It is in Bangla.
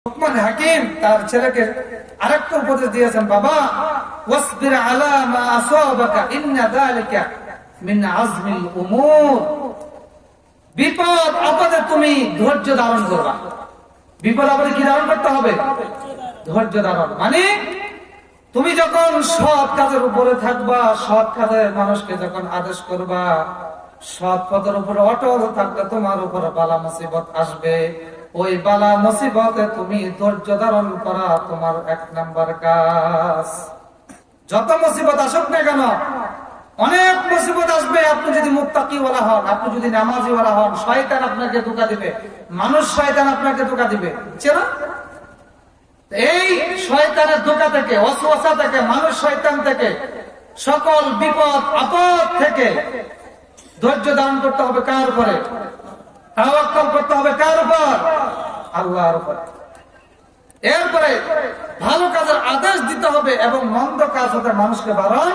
লুকমান হাকিম তার ছেলেকে আরেকটা উপদেশ দিয়েছেন, বাবা ওয়াসবির আলা মা আসাবাকা ইন্না যালিকা মিন আজমিল উমুর। বিপদ আপদে তুমি ধৈর্য ধারণ করবা। বিপদ আপদে কি ধারণ করতে হবে? ধৈর্য ধারণ। মানে তুমি যখন সৎ কাজের উপরে থাকবা, সৎ কাজে মানুষকে যখন আদেশ করবা, সৎ পথের উপরে অটল থাকলে তোমার উপরে বালা মুসিবত আসবে। ওই বালা মুসিবতে তুমি ধৈর্য ধারণ করা তোমার 1 নাম্বার কাজ। যত মুসিবত আসুক না কেন, অনেক মুসিবত আসবে। আপনি যদি মুত্তাকিওয়ালা হন, আপনি যদি নামাজিওয়ালা হন, শয়তান আপনাকে ধোঁকা দিবে, মানুষ শয়তান আপনাকে ধোঁকা দিবে। চেনা এই শয়তানের ধোঁকা থেকে, ওয়াসওয়াসা থেকে, মানুষ শয়তান থেকে, সকল বিপদ আপদ থেকে ধৈর্য ধারণ করতে হবে। কার উপরে? তাওয়াক্কুল করতে হবে। কার উপর? আল্লাহর উপর। এরপরে ভালো কাজের আদেশ দিতে হবে এবং মন্দ কাজ হতে মানুষকে বারণ